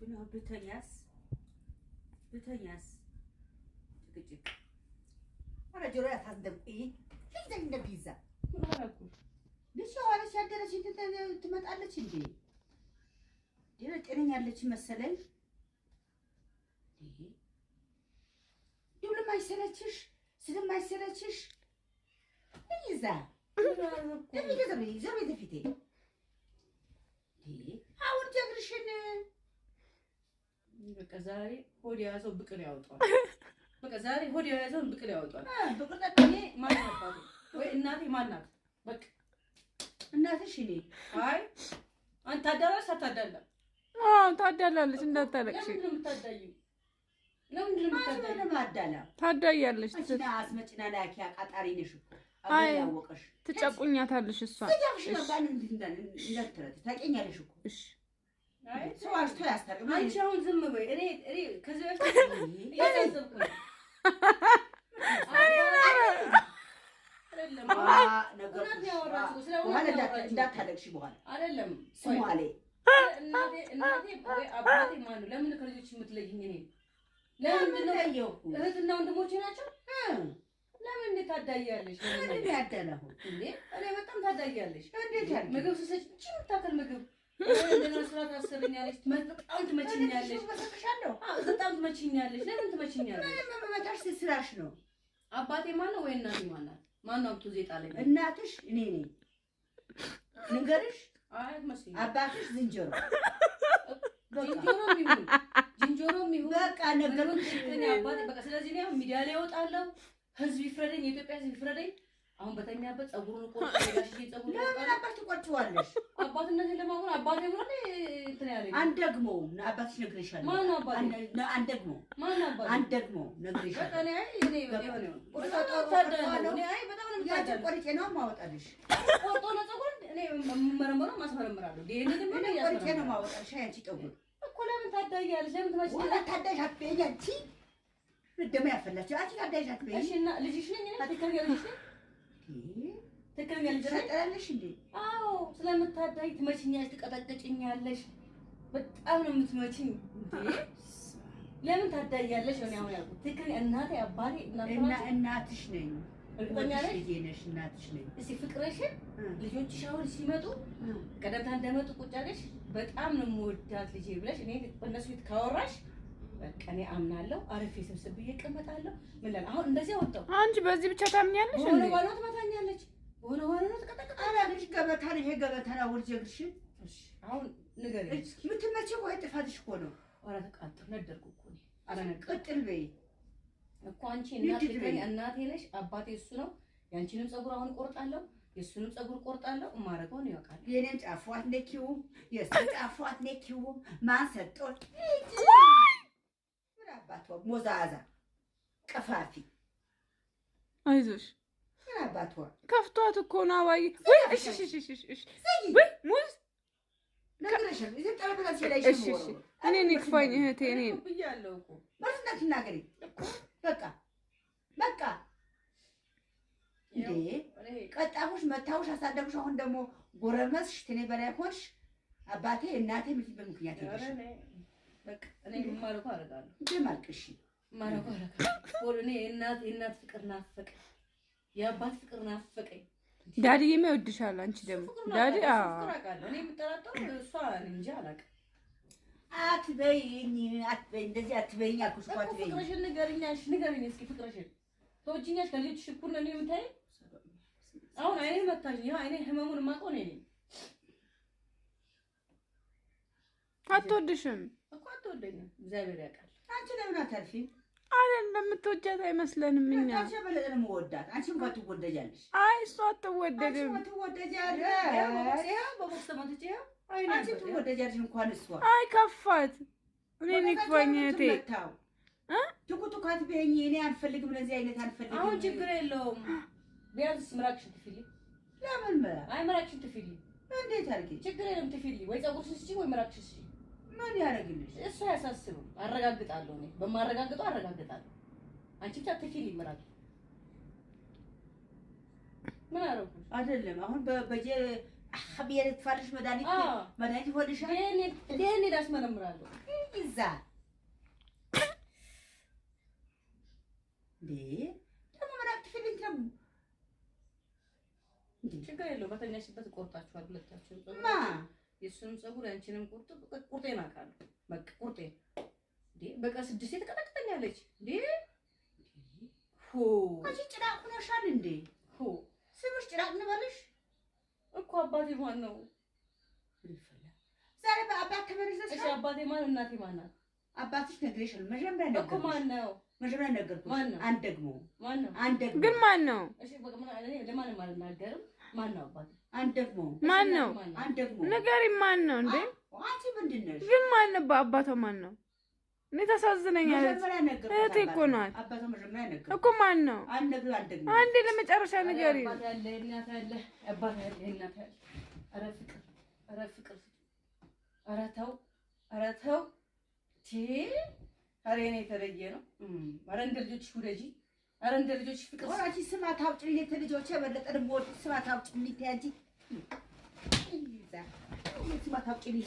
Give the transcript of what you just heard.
ነው ብተኛስ ጭቅጭቅ ኧረ ጆሮ ያታስደብቁኝ ለምን እንደቢዛ ማራኩ ልጅ ዋለች ያደረች ትመጣለች እንዴ ጤነኛለች መሰለኝ ይሁን ማይሰለችሽ ስለማይሰለችሽ ይዛ ዘቤት ፊቴ አሁን ጀግርሽን በቃ ዛሬ ሆድ የያዘው ብቅል ያወጣል። በቃ ዛሬ ሆድ የያዘውን ብቅል ያወጣል። ብቅል ጠጥኔ ማን አባቱ ወይ እናቴ ማን ናት? በቃ እናትሽ እኔ አይ አንተ ታዳላለች አታዳላም? አዎ ታዳላለች። እንዳታለቅሽ። ለምንድን ነው የምታዳይው? ለምንድን ነው የምታዳይው? ለማዳላ ታዳያለሽ። አስና አስመጭና ላኪ አቃጣሪ ነሽ እኮ አይ ያወቀሽ ትጨቁኛታለሽ እሷ። እሺ ማባን እንዳትረጥ ታውቂኛለሽ እኮ እሺ አይ ሰው አሽቶ ያስታርቅ አንቺ አሁን ዝም በይ። እኔ ከዚህ በፊት እያዘብኩ ነው። አይደለም እንዳታለቅሽ በኋላ አይደለም ስሟ ላይ እናቴ ወይ አባቴ ማን ነው? ለምን ከልጆች የምትለይኝ? እኔ ለምን ነው ያየው እህትና ወንድሞቼ ናቸው። ለምን እንዴት ታዳያለሽ? ለምን ያደለው እንዴ እኔ በጣም ታዳያለሽ። እንዴት ያለ ምግብ ስሰጭ እቺ የምታከል ምግብ እንደና ስራ ታሰርኛለሽ። በጣም ትመችኛለሽ። በጣም ትመችኛለሽ። ለምን ትመችኛለሽ? ለምን መመጣሽ ስራሽ ነው። አባቴ ማን ነው ወይ እናቴ ማን ናት? ማን ነው አብቶ ዜጣለኝ? እናትሽ እኔ ነኝ። ንገርሽ አይ መስሎኝ አባትሽ ዝንጀሮ ዝንጀሮም ይሁን በቃ ነገሩሽ እኔ አባቴ በቃ ስለዚህ ነው ሚዲያ ላይ እወጣለሁ። ህዝብ ይፍረደኝ፣ የኢትዮጵያ ህዝብ ይፍረደኝ። አሁን በተኛበት ጸጉሩን ቆርጦ ጋሽዬ ጸጉሩን ለምን አባት ትቆርጪዋለሽ? አባትነቴን ለማወቅ አባቴ ነው እንትን ያለኝ። አንደግሞ አባትሽ ነግሬሻለሁ። ማን ነው አባቴ? አንደግሞ ማን ነው አባቴ? አንደግሞ ነግሬሻለሁ። በቃ እኔ የሆነ ቆርጬ ነው የማወጣልሽ። ቆርጦ ነው ጸጉሩን እኔ የምመረምረው ማስመረምራለሁ። ይሄንን ምን ቆርጬ ነው የማወጣልሽ። አንቺ ጠጉር እኮ ለምን ታዳያለሽ? ለምን ትመጪ? ወላ ታዳሽ አትበይኝ አንቺ ደም ያፈላችሁ አንቺ ታዳሽ አትበይኝ። እሺ እና ልጅሽ ነኝ እኔ ትክክለኛ ልጅሽ ነኝ። ትክክለኛ ልጅ ትሰጠላለሽ እንዴ? አዎ ስለምታዳይ ትመችኛለሽ፣ ትቀጠቅጭኛለሽ። በጣም ነው የምትመችኝ እንዴ። ለምን ታዳያለሽ? እኔ አሁን ያልኩት ትክክለኛ እናቴ አባቴ እናትሽ ነኝ። እርግጠኛ ነሽ? ልጄ ነሽ፣ እናትሽ ነኝ። እስኪ ፍቅርሽን ልጆችሽ አሁን ሲመጡ ቀደምታ እንደመጡ ቁጭ አለሽ በጣም ነው የምወዳት ልጄ ብለሽ እኔ በእነሱ ፊት ካወራሽ በቃ እኔ አምናለሁ። አረፌ ሰብስብ ብዬ እቀመጣለሁ። ምን ላል አሁን እንደዚህ አወጣው። አንቺ በዚህ ብቻ ታምኛለሽ እንዴ? ሆነ ዋናው ትመታኛለች። ሆነ ዋናው ትቀጠቅጣለሽ። ገበታ ነው ይሄ ገበታ ነው። ወልጀግሽ እሺ አሁን ንገሪኝ። የምትመጪው ወይ ጥፋትሽ እኮ ነው። ኧረ ተቃጠል ነደርኩ እኮ እኔ አላነቀ ቅጥል በይ እኮ አንቺ እናቴ ነሽ፣ አባቴ እሱ ነው። ያንቺንም ጸጉር አሁን እቆርጣለሁ፣ የእሱንም ጸጉር እቆርጣለሁ። እማረገውን ያውቃል። የኔን ጫፏት ነኪው፣ የእሱን ጫፏት ነኪው። ማን ሰጦት? ምን አባቷ ሞዛዛ ቀፋፊ። አይዞሽ ምን አባቷ ከፍቷት እኮ ነው። አባዬ ወይ እሺ ወይ ሙዝ ነገርሽን እዚህ ጠረጴዛ ላይ እሺ እኔ ንክፋኝ እህቴ እኔ ብያለሁ እኮ ማለት ትናገሪ በቃ እንዴ ቀጣሁሽ፣ መታሁሽ፣ አሳደጉሽ። አሁን ደግሞ ጎረመስሽ፣ ትኔ በላይ ሆንሽ። አባቴ እናቴ ምትል በምክንያት ይልሽ በቃ እኔ ማረኩ አረጋለሁ። ደማልቅሽ ማረኩ አረጋለሁ። እኔ የእናት ፍቅር ናፈቀኝ፣ የአባት ፍቅር ናፈቀኝ። ዳዲዬማ ይወድሻል። አንቺ ደግሞ ዳዲ አውቃለሁ። እኔ የምጠራጠው እሷ እንጂ አላውቅም። አትበይኝ እንደዚህ አትበይኝ አልኩሽ እኮ አትበይኝ። ፍቅርሽን ንገሪኝ እስኪ ፍቅርሽን ተወጂኛሽ ከልጅሽ እኩል ነው የምታይ። አሁን አይኔን መታኝ። ይሄ አይኔ ህመሙን የማውቀው እኔ ነኝ። አትወድሽም እኮ አትወደኝም፣ እግዚአብሔር ያውቃል። አንቺ ለምን አታልፊም? አይደለም የምትወጃት አይመስለንም እኛ። አንቺ በለጠ ነው የምወዳት። አንቺ እንኳን ትወደጃለሽ። አይ እሷ አትወደድም። አንቺ ትወደጃለሽ። በቦክስ ተመትቼ አንቺ ትወደጃለሽ እንኳን እሷ። አይ ከፋት። እኔ ንክፋኝ እህቴ ትኩትኳት በይኝ። እኔ አልፈልግም፣ ለዚህ አይነት አልፈልግም። አሁን ችግር የለውም። ቢያንስ ምራቅሽን ትፊሊ። ለምን ምራቅ? አይ ምራቅሽን ትፊሊ። እንዴት አድርጌ? ችግር የለም ትፊሊ። ወይ ጸጉርሽን ስጪ ወይ ምራቅሽን ስጪ። ምን ያደርግልሽ? እሱ አያሳስብም። አረጋግጣለሁ እኔ በማረጋግጠው አረጋግጣለሁ። አንቺ ብቻ ትፊሊ ምራቅ። ምን አደረኩ? አይደለም አሁን በጀ አብየር ትፋልሽ መድኃኒት ሆልሻል። እኔ ዳስመረምራለሁ። እዛ ደግሞ ምን አትፈልኝ ነው? ችግር የለውም። በተኛሽበት ቆርጣችኋል ሁለታችሁም። ማ የእሱንም ፀጉር ያንቺንም ቁርጤን አውቃለሁ። በቃ ቁርጤን በቃ 6 ትቀጠቅጠኛለች እንዴ? አንቺ ጭራቅ ሆነሻል እንዴ? ስምሽ ጭራቅ እንበልሽ እኮ። አባቴ ማን ነው? ዛሬ በአባት ተመርዘሽ? እሺ አባቴ ማን እናቴ ማን ናት? አባትሽ ነግሬሻለሁ። መጀመሪያ እኮ ማን ነው? መጀመሪያ ነገርኩሽ። አንድ ደግሞ ግን ማን ነው? እሺ በቃ ለማንም አልናገርም። ማን ነው አባቴ? አንድ ደግሞ ማን ነው? አንድ ደግሞ ንገሪ። ማን ነው እንዴ? አንቺ ምንድን ነሽ? ግን ማን ነው? በአባቷ ማን ነው? እኔ ታሳዝነኛለች። እህቴ እኮ ናት እኮ። ማን ነው? አንዴ ለመጨረሻ ንገሪ። አባት ያለ እናት ያለ አባት ያለ እናት ያለ። ኧረ ፍቅር፣ ኧረ ፍቅር፣ ኧረ ተው፣ ኧረ ተው። ኧረ እኔ የተለየ ነው። ኧረ እንደ ልጆችሽ ውደጂ። ኧረ እንደ ልጆችሽ ፍቅር። ወራቺ ስማ ታውጭልኝ። የተልጆቼ የበለጠ ደግሞ ስማ ታውጭልኝ። ታያጂ ስማ ታውጭልኝ።